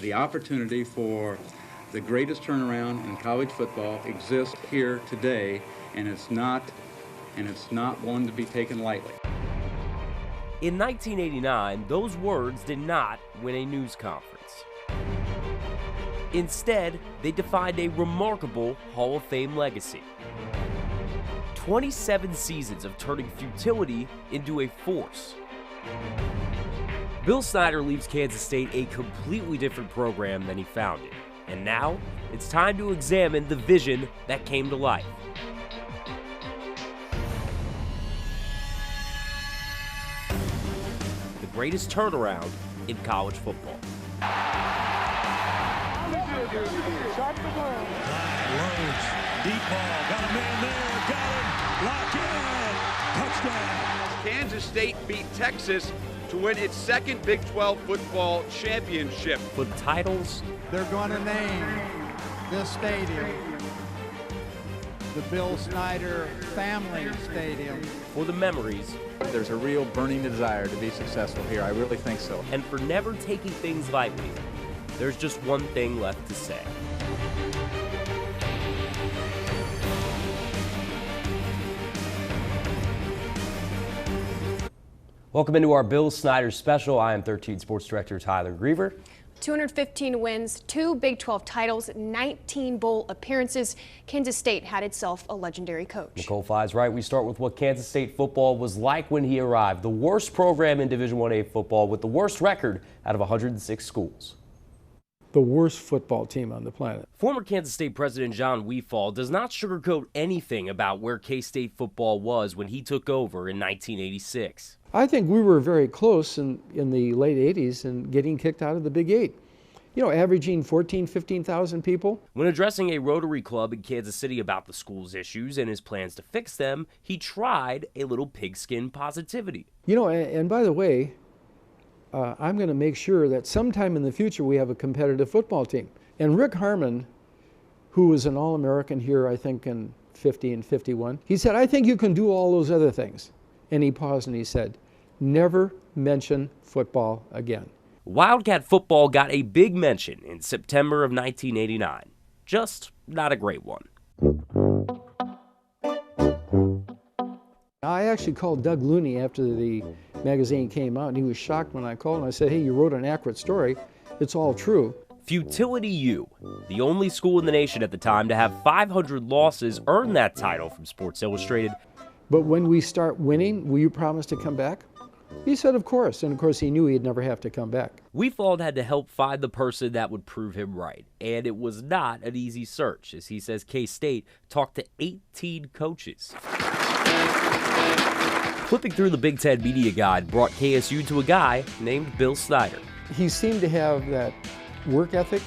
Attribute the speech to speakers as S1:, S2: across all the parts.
S1: The opportunity for the greatest turnaround in college football exists here today, and it's not one to be taken lightly.
S2: In 1989, those words did not win a news conference. Instead, they defined a remarkable Hall of Fame legacy. 27 seasons of turning futility into a force. Bill Snyder leaves Kansas State a completely different program than he found it. And now, it's time to examine the vision that came to life. The greatest turnaround in college football.
S3: Loads, deep ball, got a man there, got him, lock in, touchdown.
S4: Kansas State beat Texas to win its second Big 12 football championship.
S2: For the titles,
S5: they're going to name this stadium the Bill Snyder Family Stadium.
S2: For the memories,
S6: there's a real burning desire to be successful here. I really think so.
S2: And for never taking things lightly, there's just one thing left to say. Welcome into our Bill Snyder special. I am 13 Sports Director Tyler Griever.
S7: 215 wins, 2 Big 12 titles, 19 bowl appearances. Kansas State had itself a legendary coach.
S2: Nicole Fye's right. We start with what Kansas State football was like when he arrived. The worst program in Division I-A football with the worst record out of 106 schools.
S8: The worst football team on the planet.
S2: Former Kansas State President John Wefald does not sugarcoat anything about where K-State football was when he took over in 1986.
S8: I think we were very close in the late 80s and getting kicked out of the Big 8. You know, averaging 14,000, 15,000 people.
S2: When addressing a Rotary Club in Kansas City about the school's issues and his plans to fix them, he tried a little pigskin positivity.
S8: You know, and by the way, I'm going to make sure that sometime in the future we have a competitive football team. And Rick Harmon, who was an All-American here, I think, in 50 and 51, he said, I think you can do all those other things. And he paused and he said, never mention football again.
S2: Wildcat football got a big mention in September of 1989. Just not a great one.
S8: I actually called Doug Looney after the magazine came out, and he was shocked when I called him. I said, hey, you wrote an accurate story. It's all true.
S2: Futility U, the only school in the nation at the time to have 500 losses, earned that title from Sports Illustrated.
S8: But when we start winning, will you promise to come back? He said, of course. And of course, he knew he'd never have to come back.
S2: Wefald had to help find the person that would prove him right. And it was not an easy search, as he says K-State talked to 18 coaches. Flipping through the Big Ten media guide brought KSU to a guy named Bill Snyder.
S8: He seemed to have that work ethic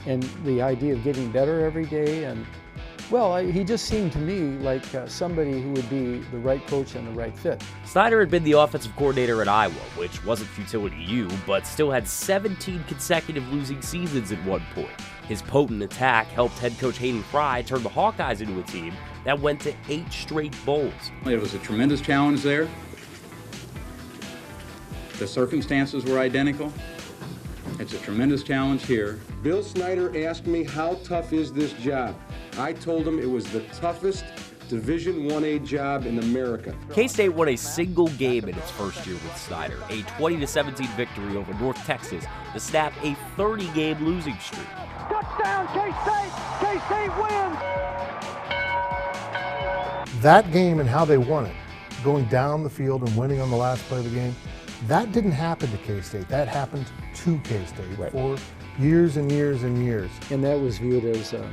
S8: and the idea of getting better every day. And, well, he just seemed to me like somebody who would be the right coach and the right fit.
S2: Snyder had been the offensive coordinator at Iowa, which wasn't Futility U, but still had 17 consecutive losing seasons at one point. His potent attack helped head coach Hayden Fry turn the Hawkeyes into a team that went to 8 straight bowls.
S1: It was a tremendous challenge there. The circumstances were identical. It's a tremendous challenge here.
S9: Bill Snyder asked me, how tough is this job? I told him it was the toughest Division I-A job in America.
S2: K-State won a single game in its first year with Snyder, a 20-17 victory over North Texas to snap a 30-game losing streak.
S10: Touchdown, K-State! K-State wins!
S11: That game and how they won it, going down the field and winning on the last play of the game, that didn't happen to K-State. That happened to K-State for years and years and years.
S8: And that was viewed as a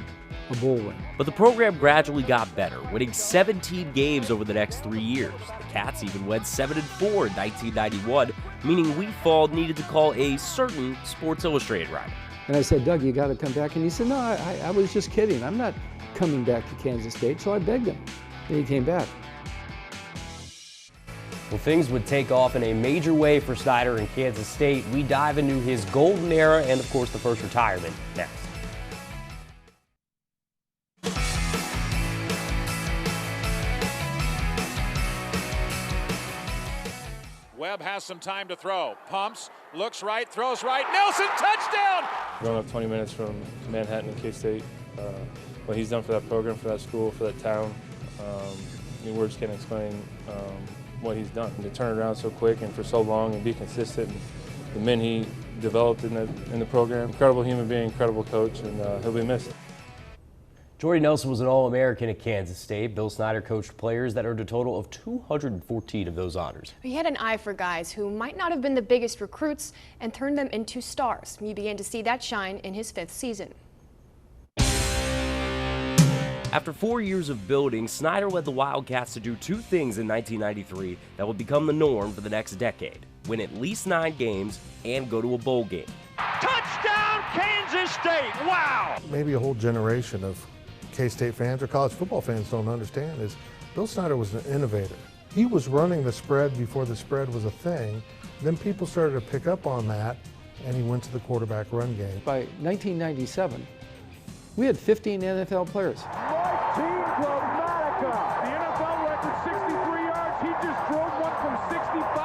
S8: bowl win.
S2: But the program gradually got better, winning 17 games over the next 3 years. The Cats even went 7-4 in 1991, meaning Wefald needed to call a certain Sports Illustrated writer.
S8: And I said, Doug, you got to come back. And he said, no, I was just kidding. I'm not coming back to Kansas State. So I begged him. And he came back.
S2: Well, things would take off in a major way for Snyder in Kansas State. We dive into his golden era and, of course, the first retirement next.
S3: Webb has some time to throw. Pumps, looks right, throws right. Nelson, touchdown!
S12: Growing up 20 minutes from Manhattan and K-State, what he's done for that program, for that school, for that town, words can't explain what he's done. To turn it around so quick and for so long and be consistent, and the men he developed in the program, incredible human being, incredible coach, and he'll be missed.
S2: Jordy Nelson was an All-American at Kansas State. Bill Snyder coached players that earned a total of 214 of those honors.
S7: He had an eye for guys who might not have been the biggest recruits and turned them into stars. You began to see that shine in his 5th season.
S2: After 4 years of building, Snyder led the Wildcats to do 2 things in 1993 that would become the norm for the next decade: win at least 9 games and go to a bowl game.
S3: Touchdown, Kansas State! Wow!
S11: Maybe a whole generation of K-State fans or college football fans don't understand is Bill Snyder was an innovator. He was running the spread before the spread was a thing. Then people started to pick up on that, and he went to the quarterback run game.
S8: By 1997, we had 15 NFL players.
S10: The NFL record 63 yards. He just drove one from 65.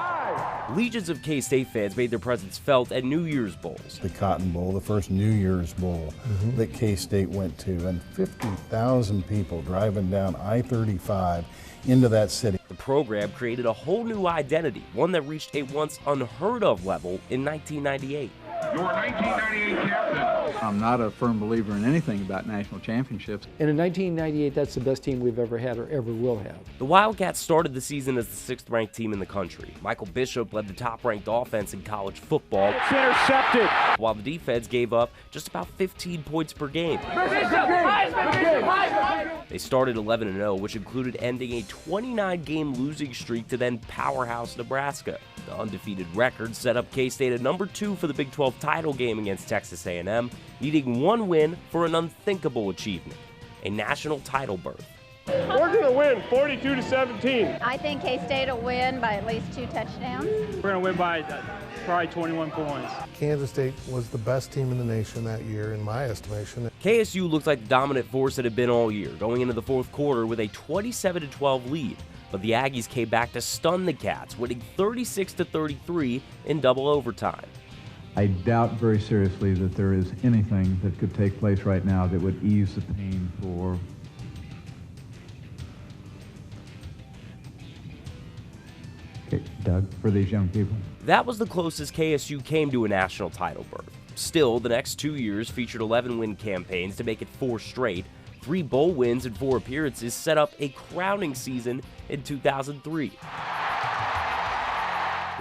S2: Legions of K-State fans made their presence felt at New Year's bowls.
S13: The Cotton Bowl, the first New Year's Bowl that K-State went to, and 50,000 people driving down I-35 into that city.
S2: The program created a whole new identity, one that reached a once unheard of level in 1998.
S14: Your 1998 captain. I'm not a firm believer in anything about national championships.
S8: And in 1998, that's the best team we've ever had or ever will have.
S2: The Wildcats started the season as the 6th-ranked team in the country. Michael Bishop led the top-ranked offense in college football.
S10: It's intercepted.
S2: While the defense gave up just about 15 points per game. They started 11-0, which included ending a 29-game losing streak to then powerhouse Nebraska. The undefeated record set up K-State at number 2 for the Big 12 title game against Texas A&M, needing 1 win for an unthinkable achievement: a national title berth.
S15: We're going to win 42-17.
S16: I think K-State will win by at least 2 touchdowns.
S15: We're going to win by probably 21 points.
S11: Kansas State was the best team in the nation that year, in my estimation.
S2: KSU looked like the dominant force it had been all year, going into the 4th quarter with a 27-12 lead. But the Aggies came back to stun the Cats, winning 36-33 in double overtime.
S14: I doubt very seriously that there is anything that could take place right now that would ease the pain for Doug, for these young people.
S2: That was the closest KSU came to a national title berth. Still, the next 2 years featured 11-win campaigns to make it 4 straight. 3 bowl wins and 4 appearances set up a crowning season in 2003.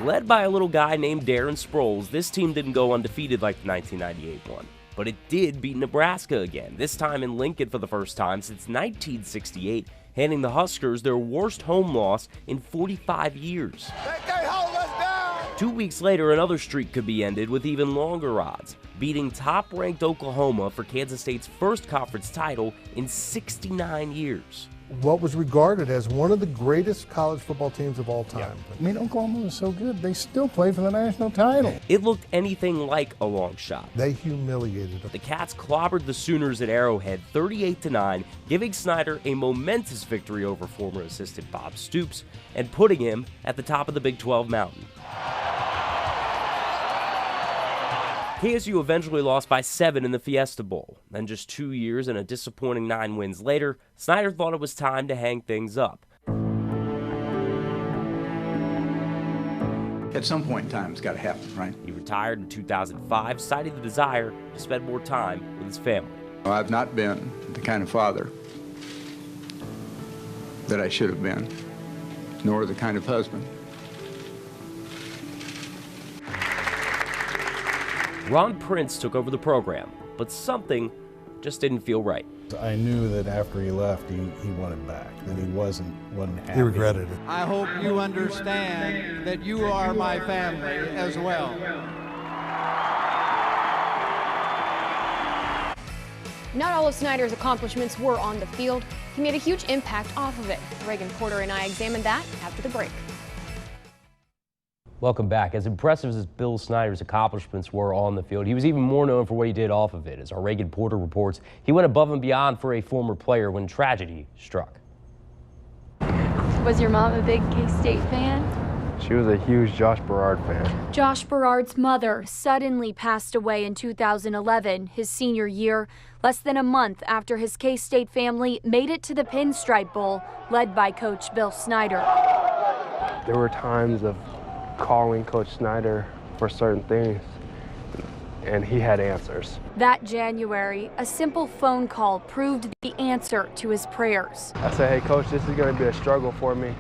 S2: Led by a little guy named Darren Sproles, this team didn't go undefeated like the 1998 one, but it did beat Nebraska again, this time in Lincoln for the first time since 1968, handing the Huskers their worst home loss in 45 years. 2 weeks later, another streak could be ended with even longer odds, beating top-ranked Oklahoma for Kansas State's first conference title in 69 years.
S11: What was regarded as one of the greatest college football teams of all time.
S13: I mean, Oklahoma was so good, they still play for the national title.
S2: It looked anything like a long shot.
S11: They humiliated them.
S2: The Cats clobbered the Sooners at Arrowhead 38-9, giving Snyder a momentous victory over former assistant Bob Stoops and putting him at the top of the Big 12 mountain. KSU eventually lost by 7 in the Fiesta Bowl. Then just 2 years and a disappointing 9 wins later, Snyder thought it was time to hang things up.
S14: At some point in time, it's got to happen, right?
S2: He retired in 2005, citing the desire to spend more time with his family.
S14: I've not been the kind of father that I should have been, nor the kind of husband.
S2: Ron Prince took over the program, but something just didn't feel right.
S13: I knew that after he left, he wanted back, that he wasn't happy.
S11: He regretted it.
S5: I hope you understand that you are my family as well.
S7: Not all of Snyder's accomplishments were on the field. He made a huge impact off of it. Reagan Porter and I examined that after the break.
S2: Welcome back. As impressive as Bill Snyder's accomplishments were on the field, he was even more known for what he did off of it. As our Reagan Porter reports, he went above and beyond for a former player when tragedy struck.
S17: Was your mom a big K-State fan? She was a huge Josh Berard fan.
S18: Josh Berard's mother suddenly passed away in 2011, his senior year, less than a month after his K-State family made it to the Pinstripe Bowl, led by Coach Bill Snyder.
S17: There were times of calling Coach Snyder for certain things, and he had answers.
S18: That January, a simple phone call proved the answer to his prayers.
S17: I said, hey, Coach, this is going to be a struggle for me.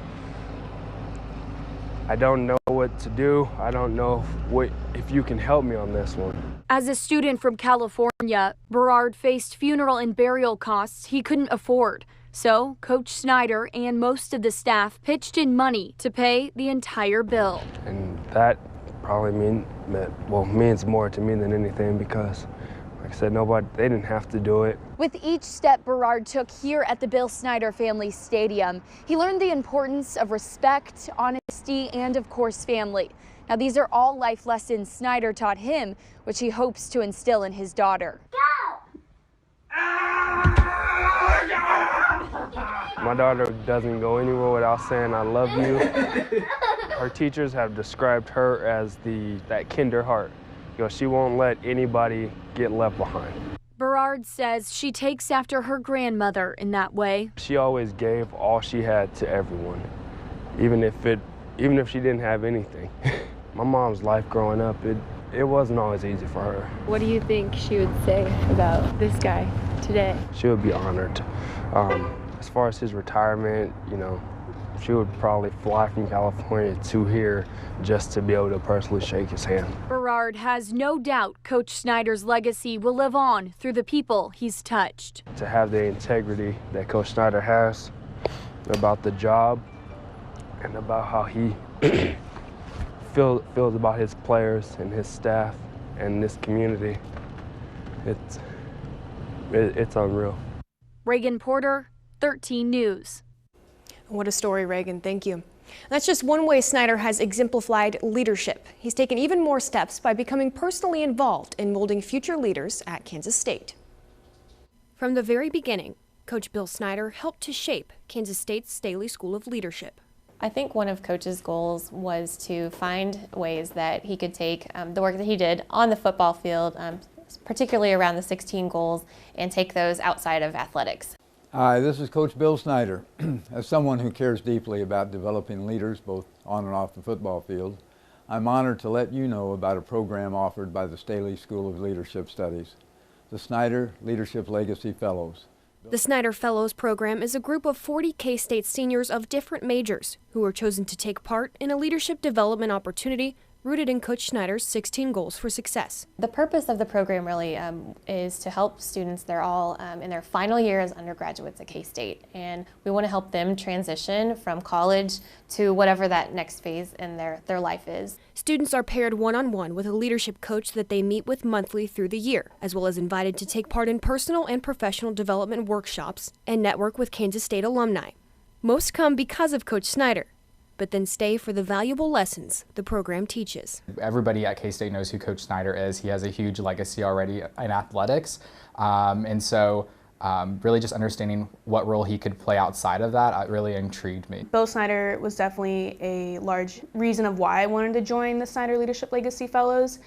S17: I don't know what to do. I don't know if you can help me on this one.
S18: As a student from California, Berard faced funeral and burial costs he couldn't afford. So Coach Snyder and most of the staff pitched in money to pay the entire bill.
S17: And that probably means more to me than anything because, like I said, they didn't have to do it.
S18: With each step Berard took here at the Bill Snyder Family Stadium, he learned the importance of respect, honesty, and of course family. Now these are all life lessons Snyder taught him, which he hopes to instill in his daughter.
S17: My daughter doesn't go anywhere without saying I love you. Her teachers have described her as that kinder heart. You know, she won't let anybody get left behind.
S18: Berard says she takes after her grandmother in that way.
S17: She always gave all she had to everyone, even if she didn't have anything. My mom's life growing up, it wasn't always easy for her.
S19: What do you think she would say about this guy today?
S17: She would be honored. As far as his retirement, you know, she would probably fly from California to here just to be able to personally shake his hand.
S18: Berard has no doubt Coach Snyder's legacy will live on through the people he's touched.
S17: To have the integrity that Coach Snyder has about the job and about how he feels about his players and his staff and this community, it's unreal.
S18: Reagan Porter, 13 News.
S7: What a story, Reagan. Thank you. That's just one way Snyder has exemplified leadership. He's taken even more steps by becoming personally involved in molding future leaders at Kansas State. From the very beginning, Coach Bill Snyder helped to shape Kansas State's Staley School of Leadership.
S20: I think one of Coach's goals was to find ways that he could take the work that he did on the football field, particularly around the 16 goals, and take those outside of athletics.
S21: Hi, this is Coach Bill Snyder. As someone who cares deeply about developing leaders both on and off the football field, I'm honored to let you know about a program offered by the Staley School of Leadership Studies, the Snyder Leadership Legacy Fellows.
S7: The Snyder Fellows program is a group of 40 K-State seniors of different majors who are chosen to take part in a leadership development opportunity rooted in Coach Snyder's 16 goals for success.
S20: The purpose of the program really is to help students. They're all in their final year as undergraduates at K-State, and we want to help them transition from college to whatever that next phase in their life is.
S7: Students are paired one-on-one with a leadership coach that they meet with monthly through the year, as well as invited to take part in personal and professional development workshops and network with Kansas State alumni. Most come because of Coach Snyder, but then stay for the valuable lessons the program teaches.
S22: Everybody at K-State knows who Coach Snyder is. He has a huge legacy already in athletics, and so really just understanding what role he could play outside of that really intrigued me.
S23: Bill Snyder was definitely a large reason of why I wanted to join the Snyder Leadership Legacy Fellows,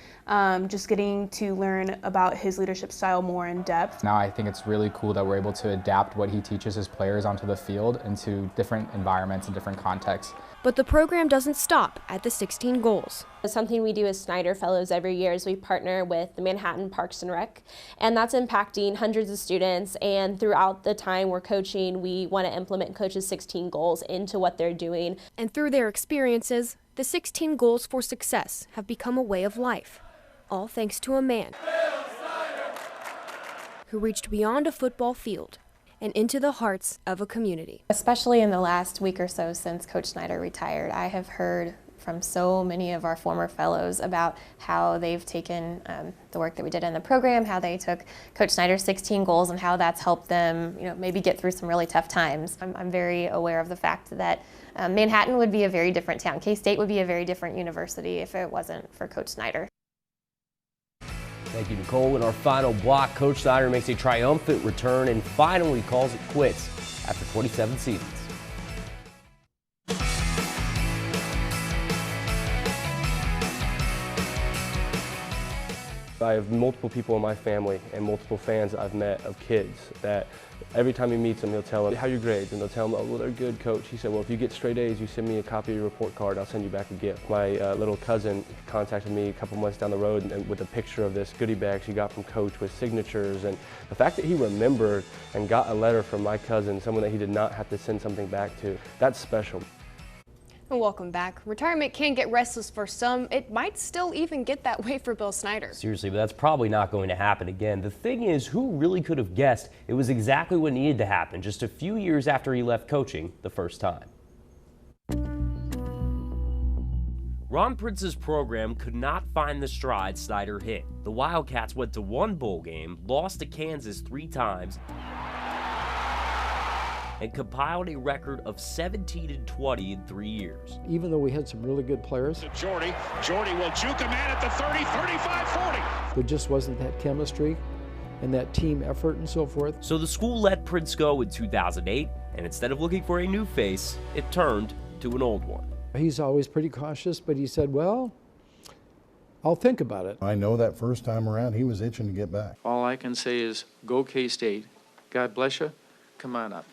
S23: just getting to learn about his leadership style more in depth.
S22: Now I think it's really cool that we're able to adapt what he teaches his players onto the field into different environments and different contexts.
S7: But the program doesn't stop at the 16 goals.
S24: Something we do as Snyder Fellows every year is we partner with the Manhattan Parks and Rec, and that's impacting hundreds of students, and throughout the time we're coaching, we want to implement Coach's 16 goals into what they're doing.
S7: And through their experiences, the 16 goals for success have become a way of life, all thanks to a man who reached beyond a football field and into the hearts of a community.
S20: Especially in the last week or so since Coach Snyder retired, I have heard from so many of our former fellows about how they've taken the work that we did in the program, how they took Coach Snyder's 16 goals and how that's helped them, maybe get through some really tough times. I'm very aware of the fact that Manhattan would be a very different town. K-State would be a very different university if it wasn't for Coach Snyder.
S2: Thank you, Nicole. In our final block, Coach Snyder makes a triumphant return and finally calls it quits after 27 seasons.
S12: I have multiple people in my family and multiple fans that I've met of kids that every time he meets them, he'll tell them, how are your grades? And they'll tell him, oh, well, they're good, coach. He said, well, if you get straight A's, you send me a copy of your report card, I'll send you back a gift. My little cousin contacted me a couple months down the road and with a picture of this goodie bag she got from coach with signatures. And the fact that he remembered and got a letter from my cousin, someone that he did not have to send something back to, that's special.
S7: And welcome back. Retirement can get restless for some. It might still even get that way for Bill Snyder.
S2: Seriously, but that's probably not going to happen again. The thing is, who really could have guessed it was exactly what needed to happen just a few years after he left coaching the first time? Ron Prince's program could not find the stride Snyder hit. The Wildcats went to one bowl game, lost to Kansas 3 times, and compiled a record of 17-20 in 3 years.
S8: Even though we had some really good players,
S3: Jordy will juke a man at the 30, 35, 40.
S8: there just wasn't that chemistry and that team effort and so forth.
S2: So the school let Prince go in 2008, and instead of looking for a new face, it turned to an old one.
S8: He's always pretty cautious, but he said, well, I'll think about it.
S13: I know that first time around, he was itching to get back.
S1: All I can say is, go K-State. God bless you. Come on up.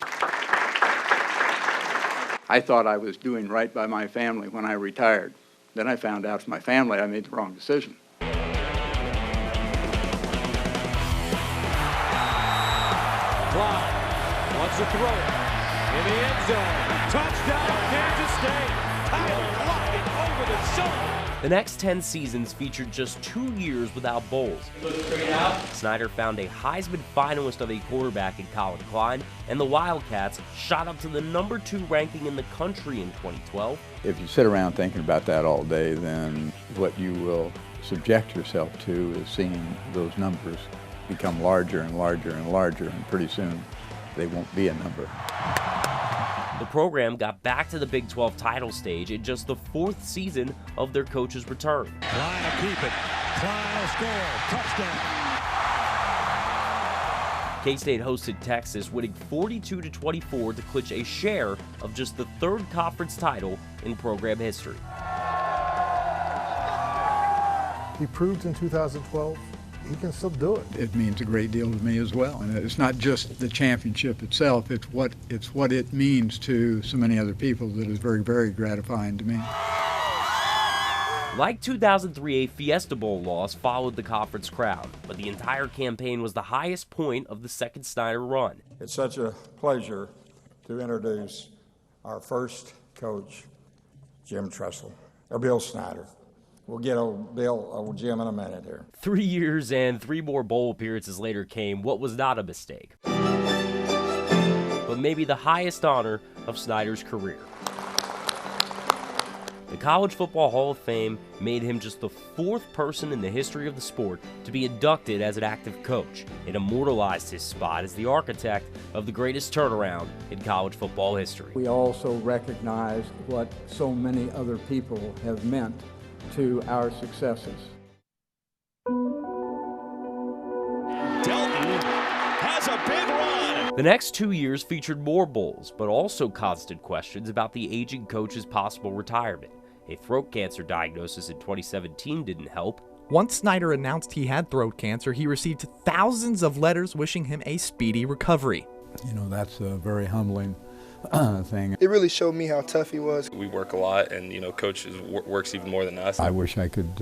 S4: I thought I was doing right by my family when I retired. Then I found out from my family I made the wrong decision.
S3: Clyde wants to throw it in the end zone. Touchdown, Kansas State. Tyler Lockett over the shoulder.
S2: The next 10 seasons featured just 2 years without bowls. Snyder found a Heisman finalist of a quarterback in Colin Klein, and the Wildcats shot up to the #2 ranking in the country in 2012.
S4: If you sit around thinking about that all day, then what you will subject yourself to is seeing those numbers become larger and larger and larger, and pretty soon they won't be a number.
S2: The program got back to the Big 12 title stage in just the 4th season of their coach's return.
S3: Klein will keep it. Klein will score. Touchdown.
S2: KState hosted Texas, winning 42-24 to clinch a share of just the 3rd conference title in program history.
S11: He proved in 2012 he can still do it.
S4: It means a great deal to me as well. And it's not just the championship itself, it's what it means to so many other people that is very, very gratifying to me.
S2: Like 2003, a Fiesta Bowl loss followed the conference crown, but the entire campaign was the highest point of the second Snyder run.
S6: It's such a pleasure to introduce our first coach, Bill Snyder. We'll get old Jim in a minute here.
S2: 3 years and 3 more bowl appearances later came what was not a mistake, but maybe the highest honor of Snyder's career. The College Football Hall of Fame made him just the 4th person in the history of the sport to be inducted as an active coach. It immortalized his spot as the architect of the greatest turnaround in college football history.
S4: We also recognize what so many other people have meant to our successes.
S3: Delton has a big run.
S2: The next 2 years featured more bowls, but also constant questions about the aging coach's possible retirement. A throat cancer diagnosis in 2017 didn't help.
S9: Once Snyder announced he had throat cancer, he received thousands of letters wishing him a speedy recovery.
S4: You know, that's a very humbling thing.
S25: It really showed me how tough he was.
S12: We work a lot, and Coach works even more than us.
S4: I wish I could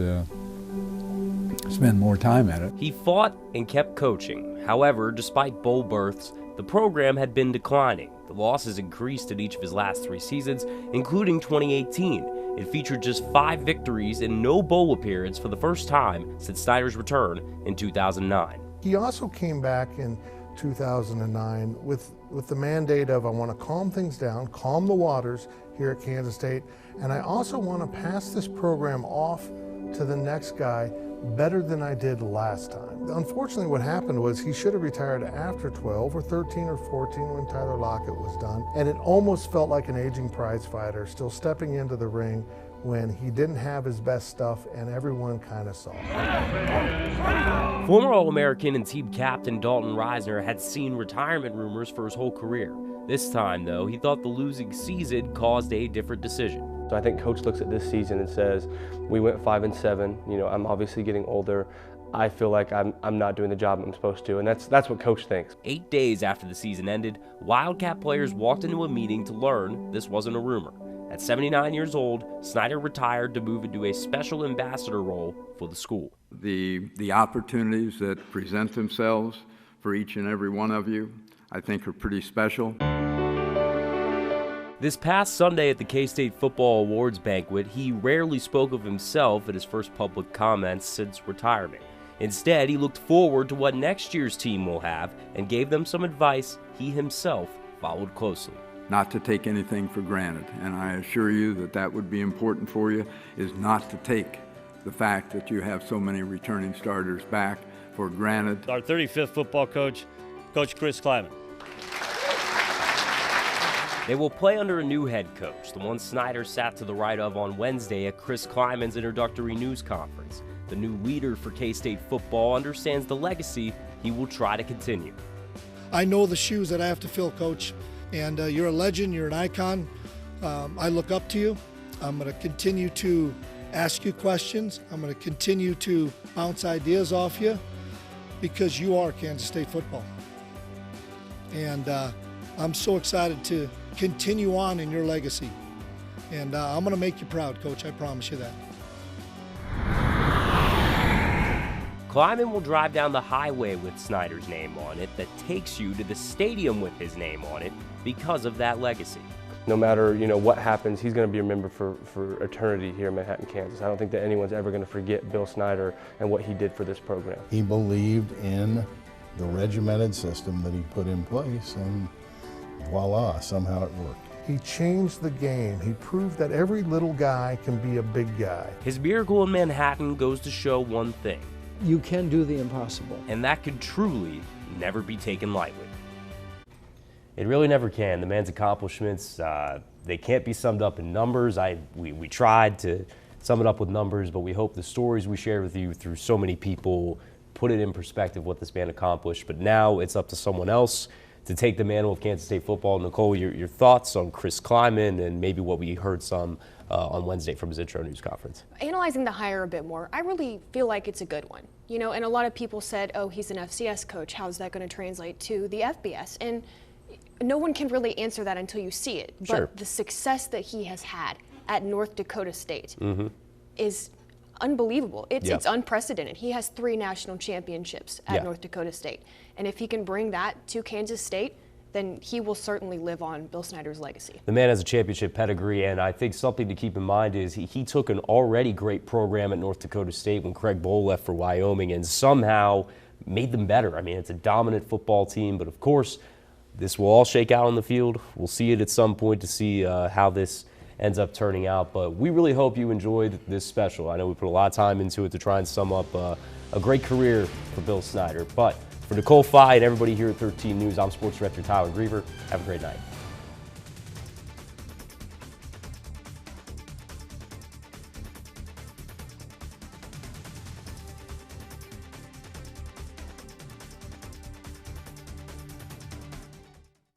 S4: spend more time at it.
S2: He fought and kept coaching. However, despite bowl berths, the program had been declining. The losses increased in each of his last 3 seasons, including 2018. It featured just 5 victories and no bowl appearance for the first time since Snyder's return in 2009.
S11: He also came back in 2009 with the mandate of, I want to calm things down, calm the waters here at Kansas State, and I also want to pass this program off to the next guy better than I did last time. Unfortunately, what happened was he should have retired after 12 or 13 or 14 when Tyler Lockett was done, and it almost felt like an aging prize fighter still stepping into the ring when he didn't have his best stuff and everyone kind of saw it.
S2: Former All-American and team captain Dalton Reisner had seen retirement rumors for his whole career. This time, though, he thought the losing season caused a different decision.
S12: So I think Coach looks at this season and says, we went 5-7. I'm obviously getting older.
S17: I feel like I'm not doing the job I'm supposed to, and that's what Coach thinks.
S2: 8 days after the season ended, Wildcat players walked into a meeting to learn this wasn't a rumor. At 79 years old, Snyder retired to move into a special ambassador role for the school.
S4: The opportunities that present themselves for each and every one of you, I think, are pretty special.
S2: This past Sunday at the KState Football Awards banquet, he rarely spoke of himself in his first public comments since retirement. Instead, he looked forward to what next year's team will have and gave them some advice he himself followed closely.
S4: Not to take anything for granted, and I assure you that that would be important for you, is not to take the fact that you have so many returning starters back for granted.
S5: Our 35th football coach, Coach Chris Kleiman.
S2: They will play under a new head coach, the one Snyder sat to the right of on Wednesday at Chris Kleiman's introductory news conference. The new leader for K-State football understands the legacy he will try to continue.
S10: I know the shoes that I have to fill, Coach, and you're a legend, you're an icon. I look up to you. I'm going to continue to ask you questions. I'm going to continue to bounce ideas off you because you are Kansas State football. And I'm so excited to continue on in your legacy. And I'm going to make you proud, Coach. I promise you that.
S2: Kleiman will drive down the highway with Snyder's name on it that takes you to the stadium with his name on it because of that legacy.
S17: No matter what happens, he's going to be remembered for eternity here in Manhattan, Kansas. I don't think that anyone's ever going to forget Bill Snyder and what he did for this program.
S13: He believed in the regimented system that he put in place, and voila, somehow it worked.
S11: He changed the game. He proved that every little guy can be a big guy.
S2: His miracle in Manhattan goes to show one thing.
S8: You can do the impossible.
S2: And that could truly never be taken lightly. It really never can. The man's accomplishments, they can't be summed up in numbers. We tried to sum it up with numbers, but we hope the stories we share with you through so many people put it in perspective what this man accomplished. But now it's up to someone else to take the mantle of Kansas State football. Nicole, your thoughts on Chris Kleiman and maybe what we heard some on Wednesday from his intro news conference.
S7: Analyzing the hire a bit more, I really feel like it's a good one. And a lot of people said, oh, he's an FCS coach. How's that going to translate to the FBS? And no one can really answer that until you see it. But
S2: Sure.
S7: the success that he has had at North Dakota State is unbelievable. It's unprecedented. He has 3 national championships at North Dakota State. And if he can bring that to Kansas State, then he will certainly live on Bill Snyder's legacy.
S2: The man has a championship pedigree, and I think something to keep in mind is he took an already great program at North Dakota State when Craig Bohl left for Wyoming and somehow made them better. I mean, it's a dominant football team, but of course, this will all shake out on the field. We'll see it at some point to see how this ends up turning out, but we really hope you enjoyed this special. I know we put a lot of time into it to try and sum up a great career for Bill Snyder, but for Nicole Fye and everybody here at 13 News, I'm Sports Director Tyler Griever. Have a great night.